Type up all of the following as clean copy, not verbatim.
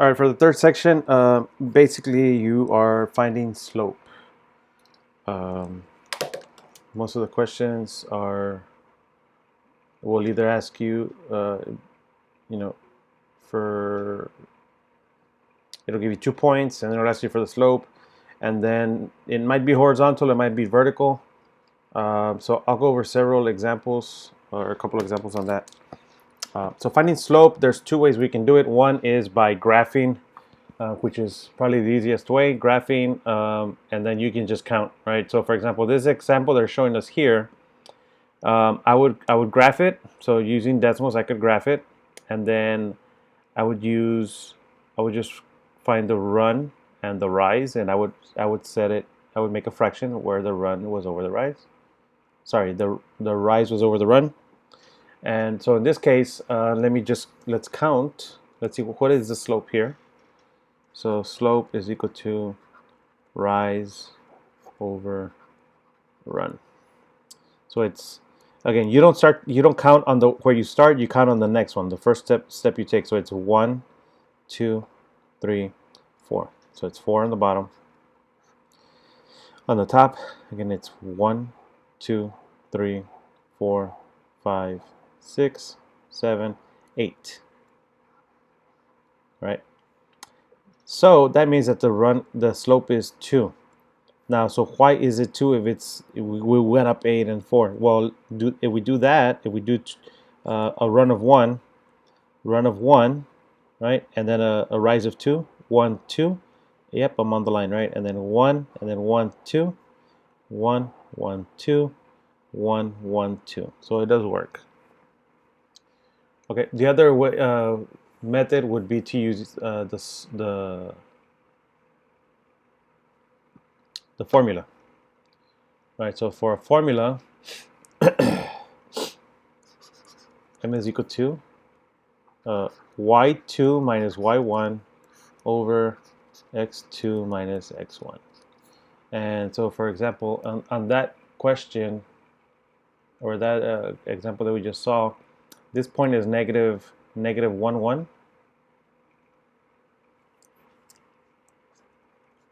All right, for the third section, basically you are finding slope. Um, most of the questions are will either ask you, you know, for it'll give you 2 points, and it'll ask you for the slope, and then it might be horizontal, it might be vertical. So I'll go over several examples or a couple of examples on that. So finding slope, there's two ways we can do it. One is by graphing, which is probably the easiest way, graphing, and then you can just count, right? So for example, this example they're showing us here, I would graph it. So using decimals, I could graph it, and then I would just find the run and the rise, and I would set it. I would make a fraction where the run was over the rise. Sorry, the rise was over the run. And so in this case, let's count. Let's see what is the slope here. So slope is equal to rise over run. So it's again, you don't count on the where you start, you count on the next one, the first step you take. So it's 1, 2, 3, 4. So it's 4 on the bottom. On the top, again, it's 1, 2, 3, 4, 5, 6, 7, 8. Right? So that means that the slope is 2. Now, so why is it 2 if we went up 8 and 4? Well, if we do a run of 1, right, and then a rise of 2, 1, 2. Yep, I'm on the line, right? And then 1, and then 1, 2, 1, 1, 2, 1, 1, 2. So it does work. Okay, the other method would be to use the formula. Right, so for a formula, m is equal to y2 minus y1 over x2 minus x1. And so, for example, on that question, or that example that we just saw, this point is negative 1, 1.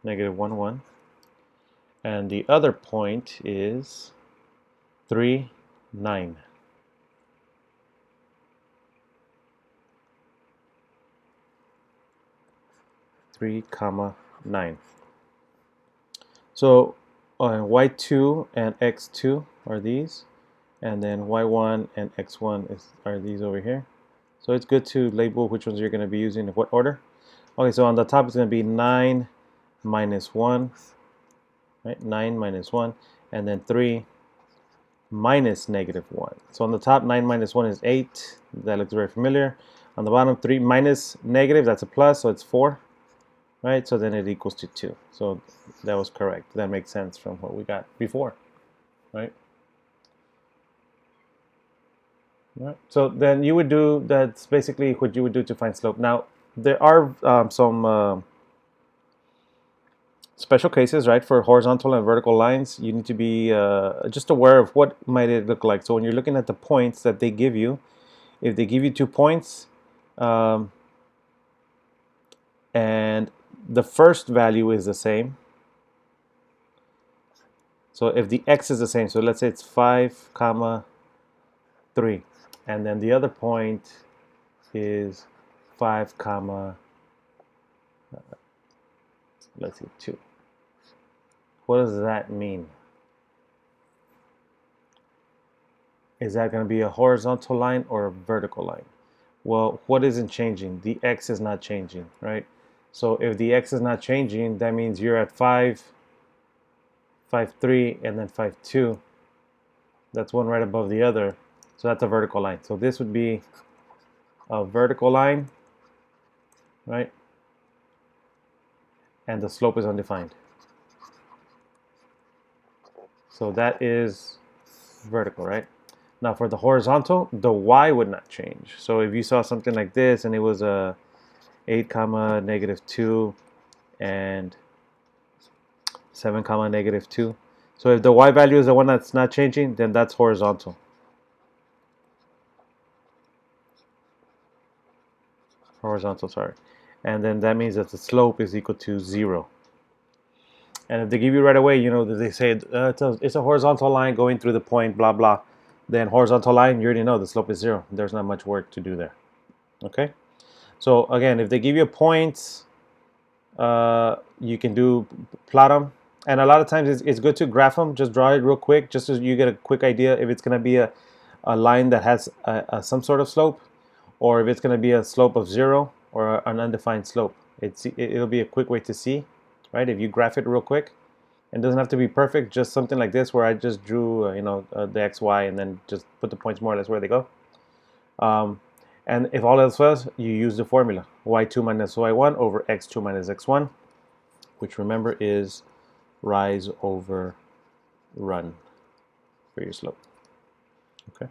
Negative 1, 1. And the other point is 3, 9. Three comma 9. So y2 and x2 are these, and then y1 and x1 are these over here. So it's good to label which ones you're going to be using in what order. Okay, so on the top it's going to be 9 minus 1, right? 9 minus 1, and then 3 minus negative 1. So on the top, 9 minus 1 is 8. That looks very familiar. On the bottom, 3 minus negative, that's a plus, so it's 4. Right, so then it equals to 2. So that was correct. That makes sense from what we got before, right? Right. So then you would do, that's basically what you would do to find slope. Now, there are some special cases, right? For horizontal and vertical lines, you need to be just aware of what might it look like. So when you're looking at the points that they give you, if they give you 2 points, and the first value is the same. So if the x is the same, so let's say it's 5 comma 3, and then the other point is 5 comma let's see 2. What does that mean? Is that going to be a horizontal line or a vertical line? Well, what isn't changing? The x is not changing, right? So if the x is not changing, that means you're at 5, 5, 3, and then 5, 2. That's one right above the other. So that's a vertical line. So this would be a vertical line, right? And the slope is undefined. So that is vertical, right? Now for the horizontal, the y would not change. So if you saw something like this and it was a 8 comma negative 2 and 7 comma negative 2. So if the y value is the one that's not changing, then that's horizontal. Horizontal, sorry. and then that means that the slope is equal to 0. And if they give you right away, you know, that they say it's a horizontal line going through the point, blah blah, then horizontal line, you already know the slope is 0. There's not much work to do there. Okay, so again, if they give you a point, you can do plot them, and a lot of times it's good to graph them. Just draw it real quick, just so you get a quick idea if it's going to be a line that has some sort of slope, or if it's going to be a slope of 0 or an undefined slope. It'll be a quick way to see, right? If you graph it real quick, it doesn't have to be perfect. Just something like this, where I just drew, the x, y, and then just put the points more or less where they go. And if all else fails, you use the formula y2 minus y1 over x2 minus x1, which remember is rise over run for your slope. Okay.